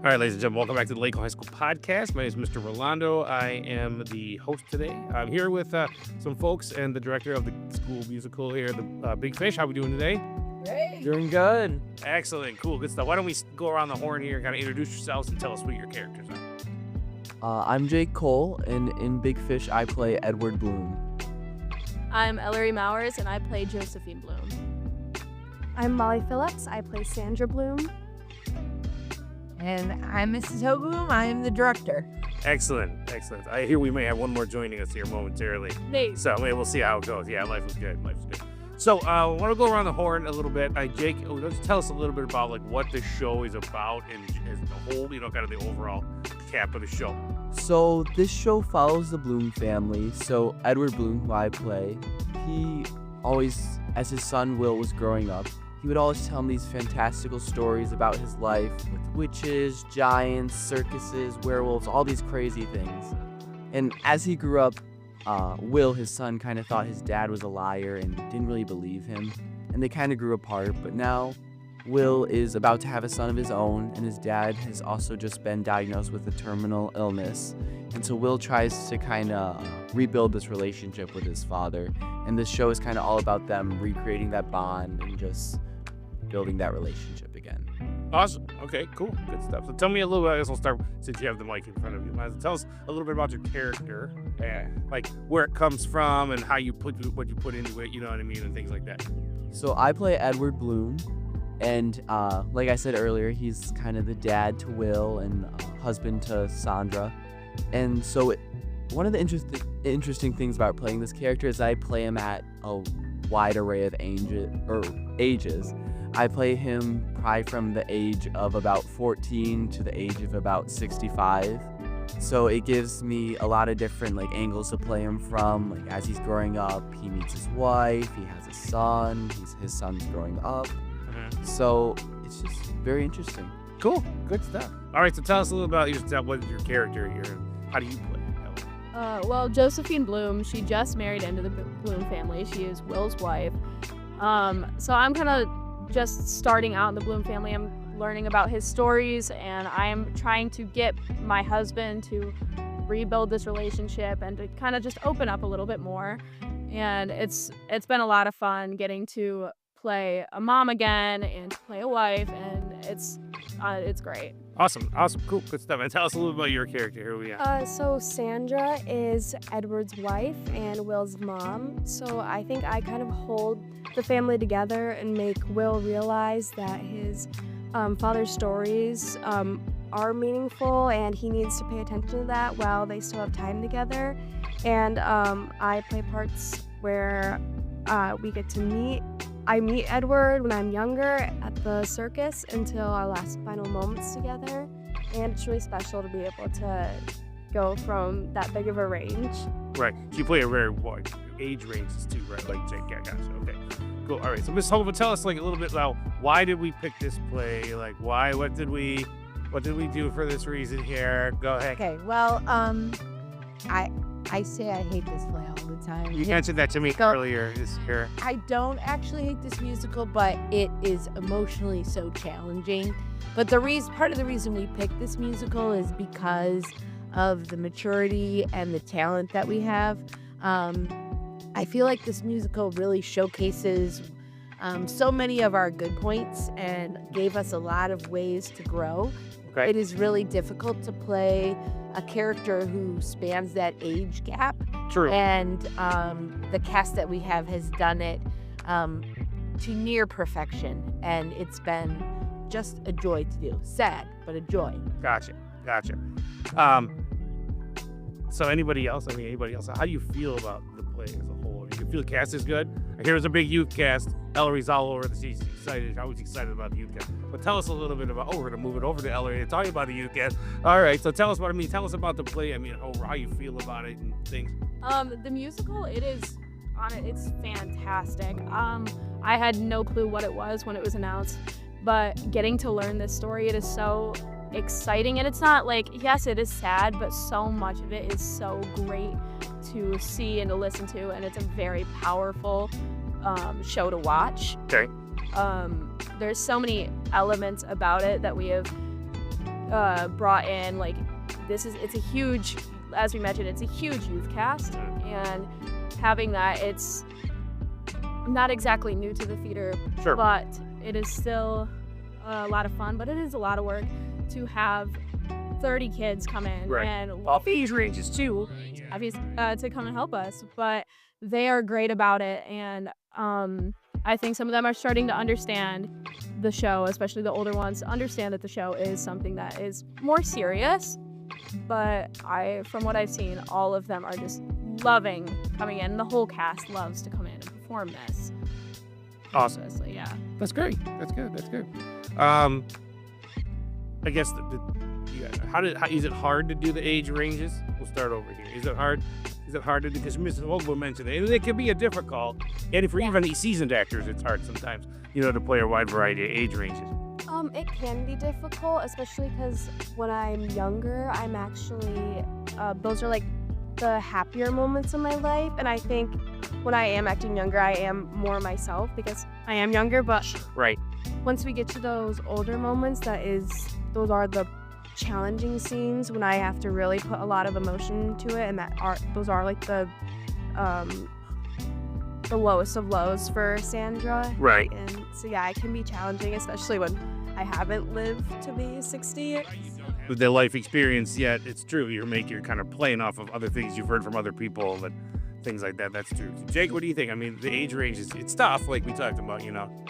All right, ladies and gentlemen, welcome back to the Lakeland High School podcast. My name is Mr. Rolando. I am the host today. I'm here with some folks and the director of the school musical here, the Big Fish. How are we doing today? Great. Doing good. Excellent, cool, good stuff. Why don't we go around the horn here, kind of introduce yourselves and tell us what your characters are. I'm Jake Cole, and in Big Fish, I play Edward Bloom. I'm Ellery Mowers, and I play Josephine Bloom. I'm Molly Phillips. I play Sandra Bloom. And I'm Mrs. Hogaboom. I am the director. Excellent, excellent. I hear we may have one more joining us here momentarily. Nate. So maybe we'll see how it goes. Yeah, life is good. So I want to go around the horn a little bit. Jake, just tell us a little bit about like what the show is about and as the whole, kind of the overall cap of the show. So this show follows the Bloom family. So Edward Bloom, who I play, he always, as his son Will was growing up, he would always tell him these fantastical stories about his life with witches, giants, circuses, werewolves, all these crazy things. And as he grew up, Will, his son, kind of thought his dad was a liar and didn't really believe him. And they kind of grew apart. But now Will is about to have a son of his own, and his dad has also just been diagnosed with a terminal illness. And so Will tries to kind of rebuild this relationship with his father. And this show is kind of all about them recreating that bond and just building that relationship again. Awesome. Okay, cool. Good stuff. So tell me a little bit, I guess we'll start since you have the mic in front of you. Tell us a little bit about your character, like where it comes from and how you put what you put into it, you know what I mean, and things like that. So I play Edward Bloom, and like I said earlier, he's kind of the dad to Will and husband to Sandra. And so one of the interesting things about playing this character is I play him at a wide array of ages. I play him probably from the age of about 14 to the age of about 65. So it gives me a lot of different angles to play him from. Like as he's growing up, he meets his wife, he has a son, his son's growing up. Mm-hmm. So it's just very interesting. Cool, good stuff. All right, so tell us a little about yourself. What is your character here? How do you play? Well, Josephine Bloom, she just married into the Bloom family. She is Will's wife. So I'm kind of just starting out in the Bloom family. I'm learning about his stories, and I'm trying to get my husband to rebuild this relationship and to kind of just open up a little bit more. And it's been a lot of fun getting to play a mom again and to play a wife, and it's great. Awesome, cool, good stuff. And tell us a little about your character. Here we are. So Sandra is Edward's wife and Will's mom. So I think I kind of hold the family together and make Will realize that his father's stories are meaningful, and he needs to pay attention to that while they still have time together. And I play parts where we get to meet. I meet Edward when I'm younger at the circus until our last final moments together, and it's really special to be able to go from that big of a range. Right, so you play a very wide age ranges too, right? Like Jake, yeah, gotcha. Okay, cool. All right, so Miss Hogaboom, tell us a little bit about why did we pick this play? Like, why? What did we do for this reason here? Go ahead. Okay, well, I say I hate this play all the time. You mentioned that to me earlier this year. I don't actually hate this musical, but it is emotionally so challenging. But part of the reason we picked this musical is because of the maturity and the talent that we have. I feel like this musical really showcases so many of our good points and gave us a lot of ways to grow. Okay. It is really difficult to play a character who spans that age gap. True. And the cast that we have has done it to near perfection, and it's been just a joy to do. Sad, but a joy. Gotcha. So anybody else? How do you feel about the play as a whole? You feel the cast is good? I hear it's a big youth cast. Ellery's all over the season. I was excited about the youth cast. But tell us a little bit about. we're gonna move it over to Ellery and talk about the youth cast. All right. So tell us Tell us about the play. How you feel about it and things. The musical, it's fantastic. I had no clue what it was when it was announced, but getting to learn this story, it is so exciting. And it's not yes, it is sad, but so much of it is so great to see and to listen to, and it's a very powerful show to watch. Okay. There's so many elements about it that we have brought in like it's a huge, as we mentioned, it's a huge youth cast, and having that, it's not exactly new to the theater, Sure. but it is still a lot of fun, but it is a lot of work to have 30 kids come in Right. and Off age ranges too. obviously to come and help us, but they are great about it, and I think some of them are starting to understand the show, especially the older ones, understand that the show is something that is more serious. But from what I've seen, all of them are just loving coming in. The whole cast loves to come in and perform this. Awesome. So, yeah. That's great. That's good. That's good. I guess how is it hard to do the age ranges? We'll start over here. Is it hard? Is it hard to do? Because Mrs. Hogaboom mentioned it. It can be a difficult, and for even seasoned actors, it's hard sometimes, to play a wide variety of age ranges. It can be difficult, especially because when I'm younger, I'm actually, those are like the happier moments in my life. And I think when I am acting younger, I am more myself because I am younger. But Right. once we get to those older moments, those are the challenging scenes when I have to really put a lot of emotion to it. And those are like the lowest of lows for Sandra. Right. And so, yeah, it can be challenging, especially when I haven't lived to be 60. With the life experience yet, it's true. You're kind of playing off of other things you've heard from other people and things like that. That's true. Jake, what do you think? I mean, the age range it's tough, like we talked about,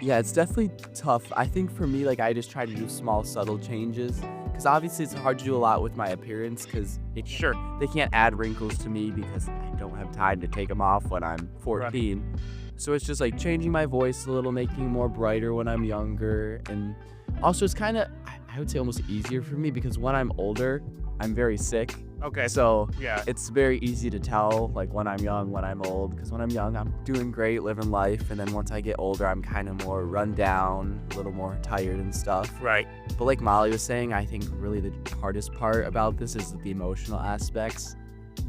Yeah, it's definitely tough. I think for me, like, I just try to do small, subtle changes. Because obviously it's hard to do a lot with my appearance because Sure. they can't add wrinkles to me because I don't have time to take them off when I'm 14. Right. So it's just like changing my voice a little, making it more brighter when I'm younger. And also it's kind of, I would say almost easier for me because when I'm older, I'm very sick. Okay. So yeah, it's very easy to tell like when I'm young, when I'm old. Because when I'm young, I'm doing great, living life. And then once I get older, I'm kind of more run down, a little more tired and stuff. Right. But like Molly was saying, I think really the hardest part about this is the emotional aspects.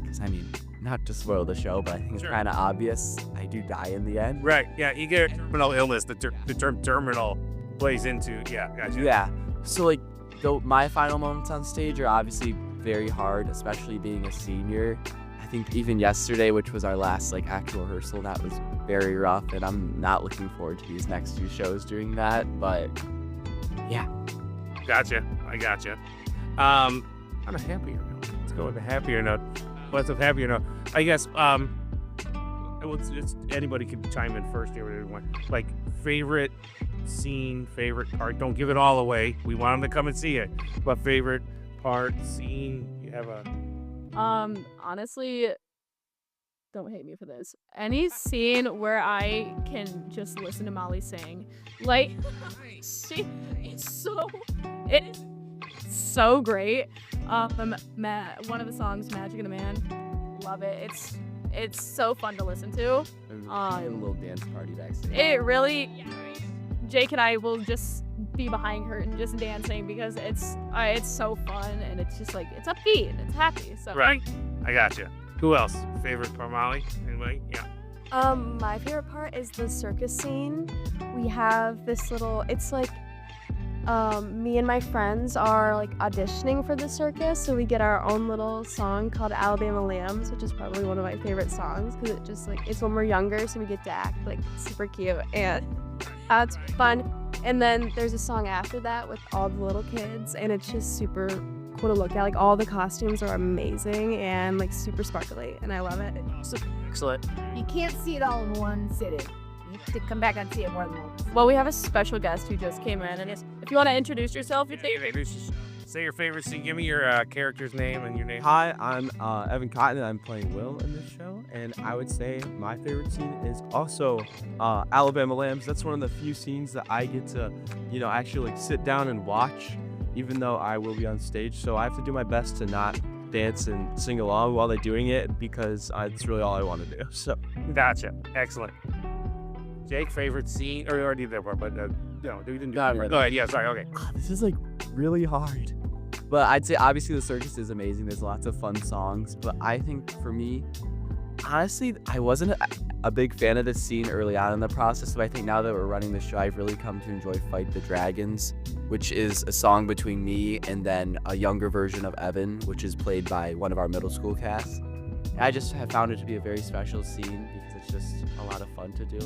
Because I mean, not to spoil the show, but I think it's kind of obvious. I do die in the end. Right. Yeah. You get a terminal illness. The term terminal plays into. Yeah. Gotcha. Yeah. So like, though my final moments on stage are obviously very hard, especially being a senior. I think even yesterday, which was our last like actual rehearsal, that was very rough, and I'm not looking forward to these next 2 shows doing that. But yeah. Gotcha. I gotcha. On a happier note, let's go with a happier note. What's a happier note? I guess anybody can chime in first here. Everyone, like favorite scene, favorite part. Don't give it all away. We want them to come and see it. But favorite part, scene. You have a. Honestly, don't hate me for this. Any scene where I can just listen to Molly sing, like it's so great. One of the songs, "Magic of the Man," love it. It's so fun to listen to. A little dance party backstage. It really, Jake and I will just be behind her and just dancing because it's so fun and it's just like it's upbeat and it's happy. So Right. I gotcha. Who else? Favorite part, Molly? Anybody? Yeah. My favorite part is the circus scene. We have this little, it's like, me and my friends are like auditioning for the circus, so we get our own little song called Alabama Lambs, which is probably one of my favorite songs because it just like, it's when we're younger, so we get to act like super cute and it's fun. And then there's a song after that with all the little kids, and it's just super cool to look at. Like all the costumes are amazing and like super sparkly, and I love it. Excellent. You can't see it all in one sitting. You have to come back and see it more than once. Well, we have a special guest who just came in, and if you want to introduce yourself, Say your favorite scene. Give me your character's name and your name. Hi, I'm Evan Cotton, and I'm playing Will in this show. And I would say my favorite scene is also Alabama Lambs. That's one of the few scenes that I get to, actually like sit down and watch, even though I will be on stage. So I have to do my best to not dance and sing along while they're doing it because it's really all I want to do. So Gotcha. Excellent. Jake, favorite scene? Or you already did that part, but no, we didn't do No, it. Go ahead. Yeah, sorry. Okay. This is like really hard. But I'd say obviously the circus is amazing. There's lots of fun songs. But I think for me, honestly, I wasn't a big fan of this scene early on in the process. But I think now that we're running the show, I've really come to enjoy Fight the Dragons. which is a song between me and then a younger version of Evan, which is played by one of our middle school casts. I just have found it to be a very special scene because it's just a lot of fun to do.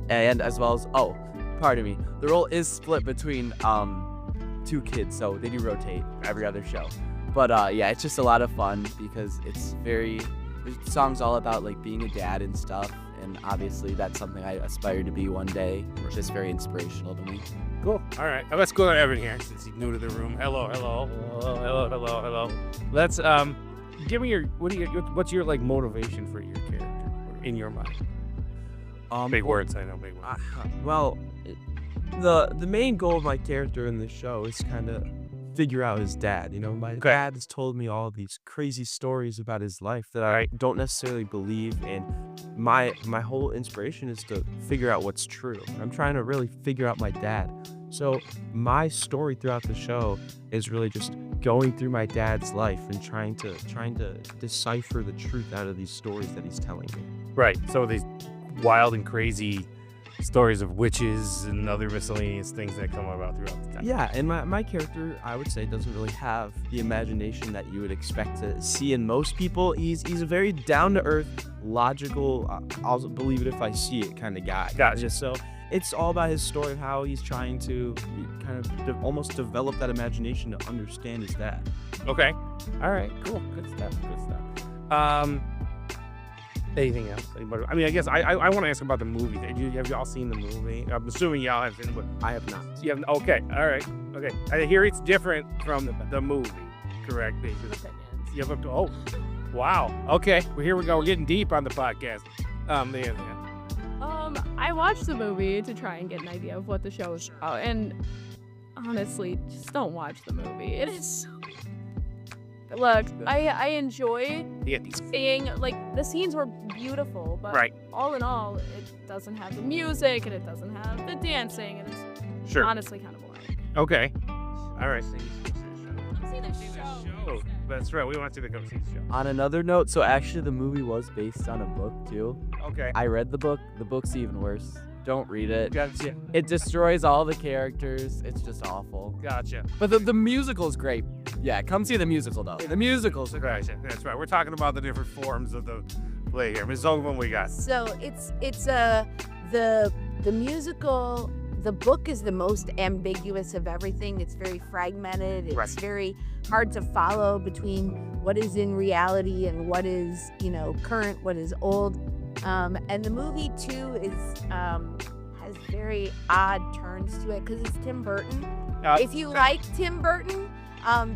And as well as, pardon me, the role is split between 2 kids, so they do rotate every other show. But yeah, it's just a lot of fun because the song's all about like being a dad and stuff, and obviously that's something I aspire to be one day, which is very inspirational to me. Cool. All right. Let's go to Evan here since he's new to the room. Hello. Let's give me what's your like motivation for your character in your mind? Big words, I know. Big words. Well, the main goal of my character in the show is kind of figure out his dad. You know, my dad has told me all these crazy stories about his life that I don't necessarily believe, and my whole inspiration is to figure out what's true. I'm trying to really figure out my dad. So my story throughout the show is really just going through my dad's life and trying to decipher the truth out of these stories that he's telling me. Right. So these wild and crazy stories of witches and other miscellaneous things that come about throughout the time. Yeah, and my character, I would say, doesn't really have the imagination that you would expect to see in most people. He's a very down-to-earth, logical, I'll believe it if I see it kind of guy. Gotcha. So it's all about his story of how he's trying to kind of almost develop that imagination to understand his dad. Okay. All right. Cool. Good stuff. Anything else? Anybody? I mean, I guess I want to ask about the movie. Have y'all seen the movie? I'm assuming y'all have seen it, but I have not. you haven't. Okay. All right. Okay. I hear it's different from the movie. Correct? Because you have wow. Okay. Well, here we go. We're getting deep on the podcast. I watched the movie to try and get an idea of what the show is about, and honestly, just don't watch the movie. It is. Look, I enjoy seeing, like, the scenes were beautiful, but all in all, it doesn't have the music and it doesn't have the dancing, and it's honestly kind of boring. Okay. All right. See the show. That's right. We want you to come see the show. On another note, so actually the movie was based on a book too. Okay. I read the book. The book's even worse. Don't read it. Gotcha. It destroys all the characters. It's just awful. Gotcha. But the musical's great. Yeah, come see the musical though. The musical's great. Gotcha. That's right. We're talking about the different forms of the play here. Ms. Zogman, we got. So it's the musical. The book is the most ambiguous of everything. It's very fragmented. It's very hard to follow between what is in reality and what is, current, what is old. And the movie too has very odd turns to it because it's Tim Burton. If you like Tim Burton,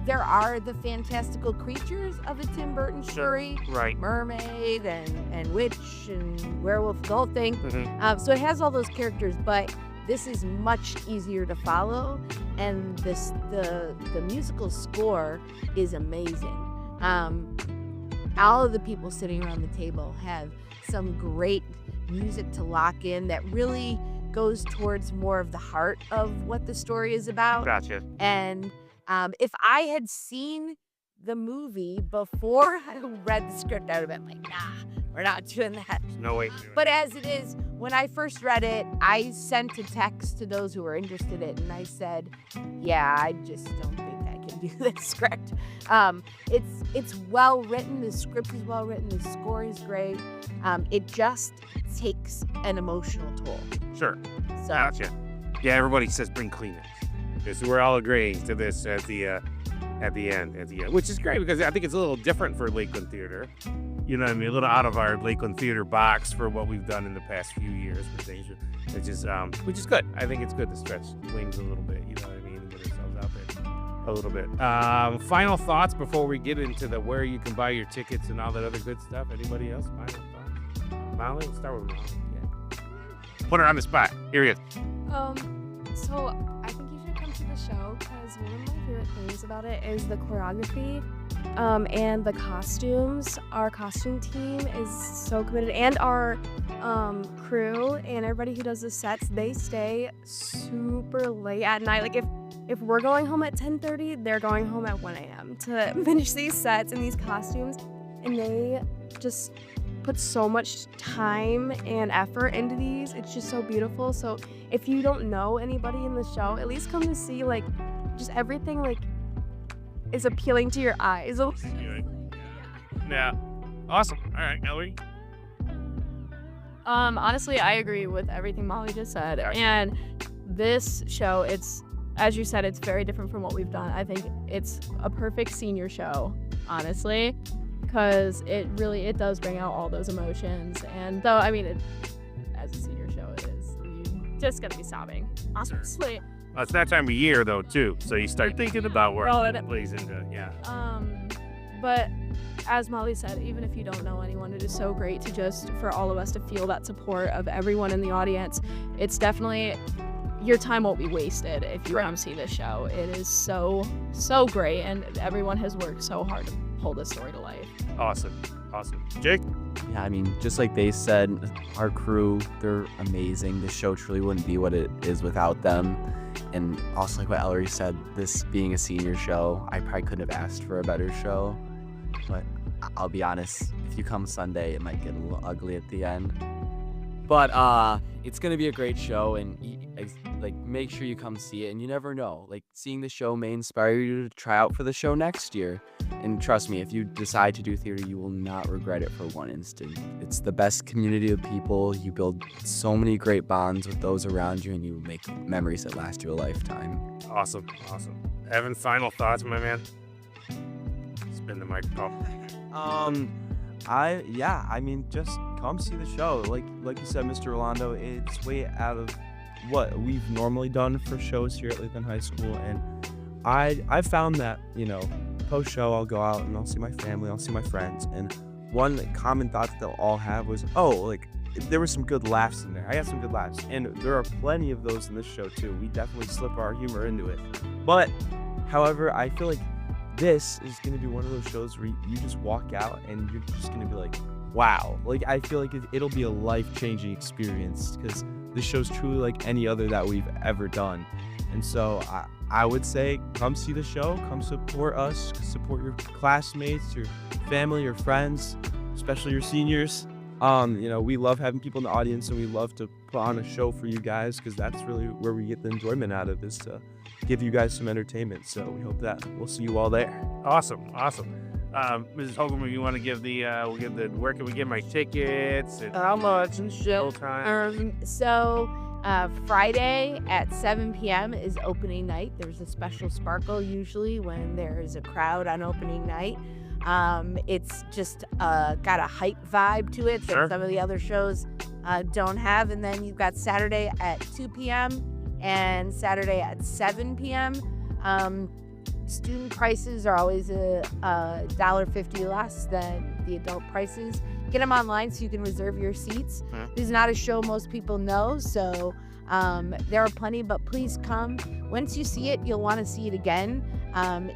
there are the fantastical creatures of a Tim Burton story, mermaid and witch and werewolf, the whole thing. Mm-hmm. So it has all those characters, but this is much easier to follow, and the musical score is amazing. All of the people sitting around the table have some great music to lock in that really goes towards more of the heart of what the story is about. Gotcha. And if I had seen the movie before I read the script, I would have been like, nah, we're not doing that. No way. But as it is, when I first read it, I sent a text to those who were interested in it, and I said, yeah, I just don't think I can do this script. It's well written. The script is well written. The score is great. It just takes an emotional toll. Sure. So, Gotcha. Yeah, everybody says bring Kleenex. So we're all agreeing to this at the end, which is great because I think it's a little different for Lakeland Theater. You know what I mean? A little out of our Lakeland Theater box for what we've done in the past few years with things, which is good. I think it's good to stretch wings a little bit, you know what I mean, and get ourselves out there a little bit. Final thoughts before we get into the where you can buy your tickets and all that other good stuff. Anybody else? Final thoughts? Molly? We'll start with Molly. Yeah. Put her on the spot. Here he is. So I think you should come to the show because one of my favorite things about it is the choreography and the costumes. Our costume team is so committed, and our crew and everybody who does the sets, they stay super late at night. Like if we're going home at 10:30, they're going home at 1 a.m. to finish these sets and these costumes, and they just put so much time and effort into these. It's just so beautiful. So if you don't know anybody in the show, at least come to see like just everything like is appealing to your eyes. Yeah. Awesome. All right, Ellery. Honestly, I agree with everything Molly just said. And this show, it's, as you said, it's very different from what we've done. I think it's a perfect senior show, honestly, because it does bring out all those emotions. And though, I mean, as a senior show, it is, you're just gonna be sobbing, honestly. Well, it's that time of year though too, so you start thinking about where it plays into. Yeah. But as Molly said, even if you don't know anyone, it is so great to just, for all of us to feel that support of everyone in the audience. It's definitely, your time won't be wasted if you come see this show. It is so great, and everyone has worked so hard to pull this story to life. Awesome. Jake? Yeah, I mean, just like they said, our crew, they're amazing. The show truly wouldn't be what it is without them. And also, like what Ellery said, this being a senior show, I probably couldn't have asked for a better show. But I'll be honest, if you come Sunday, it might get a little ugly at the end. But it's gonna be a great show, and like make sure you come see it. And you never know, like seeing the show may inspire you to try out for the show next year. And trust me, if you decide to do theater, you will not regret it for one instant. It's the best community of people. You build so many great bonds with those around you, and you make memories that last you a lifetime. Awesome. Evan, final thoughts, my man? Spin the microphone. I mean, just come see the show. Like you said, Mr. Rolando, it's way out of what we've normally done for shows here at Lakeland High School, and I found that, you know, post show I'll go out and I'll see my family, I'll see my friends, and one common thought that they'll all have was, oh, like there were some good laughs in there. I had some good laughs, and there are plenty of those in this show too. We definitely slip our humor into it, but however, I feel like this is going to be one of those shows where you just walk out and you're just going to be like, wow. Like, I feel like it'll be a life-changing experience, because this show's truly like any other that we've ever done. And so I would say come see the show, come support us, support your classmates, your family, your friends, especially your seniors. You know, we love having people in the audience, and we love to put on a show for you guys, because that's really where we get the enjoyment out of, is to give you guys some entertainment. So we hope that we'll see you all there. Awesome. Mrs. Hogaboom, you want to give where can we get my tickets? And how much and show time? Friday at 7 p.m. is opening night. There's a special sparkle usually when there's a crowd on opening night. It's just got a hype vibe to it that some of the other shows don't have. And then you've got Saturday at 2 p.m. and Saturday at 7 p.m. Student prices are always $1.50 less than the adult prices. Get them online so you can reserve your seats. This is not a show most people know, so there are plenty, but please come. Once you see it, you'll want to see it again.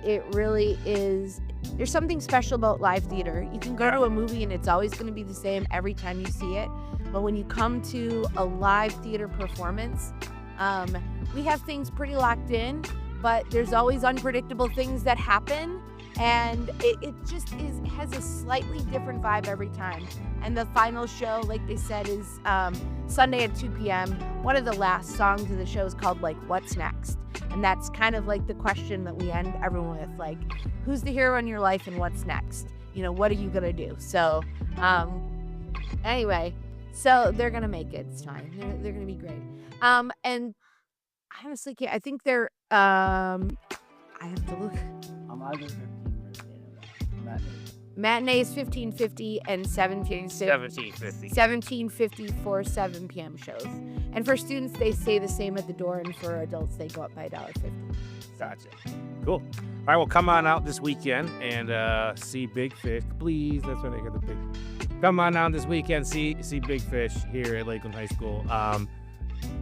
It really is. There's something special about live theater. You can go to a movie and it's always going to be the same every time you see it. But when you come to a live theater performance, we have things pretty locked in, but there's always unpredictable things that happen. And it just has a slightly different vibe every time. And the final show, like they said, is Sunday at 2 p.m. One of the last songs of the show is called, like, What's Next? And that's kind of like the question that we end everyone with, like, who's the hero in your life and what's next? You know, what are you going to do? So, anyway, so they're going to make it. It's fine. They're going to be great. And I honestly can't. I think they're, I have to look. I'm either 15 or Matinee is $15.50 and $17.50 for 7 p.m. shows. And for students, they stay the same at the door, and for adults, they go up by $1.50. Gotcha. Cool. All right, well, come on out this weekend and see Big Fish. Please, that's when they get the big. Come on out this weekend, see Big Fish here at Lakeland High School.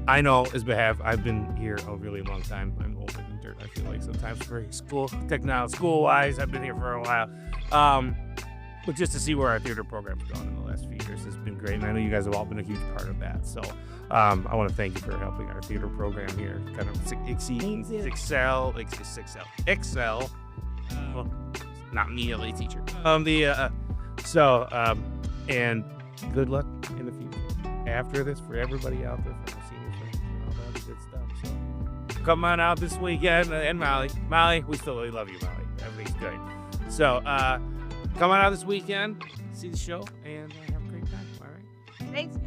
I know, as behalf, I've been here a really long time. I'm older than dirt, I feel like, sometimes for school-wise, I've been here for a while. But just to see where our theater program's gone in the last few years has been great, and I know you guys have all been a huge part of that. So I want to thank you for helping our theater program here kind of excel. Well, not me, a teacher. And good luck in the future after this for everybody out there, for our senior friends and all that other good stuff. So come on out this weekend. And Molly, we still really love you, Molly. Everything's good. So come on out this weekend, see the show, and have a great time. All right. Thanks.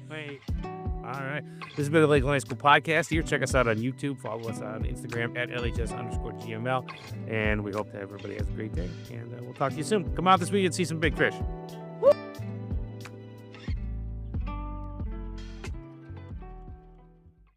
Wait. All right. This has been the Lakeland High School Podcast here. Check us out on YouTube. Follow us on Instagram at LHS_GML. And we hope that everybody has a great day. And we'll talk to you soon. Come out this week and see some big fish.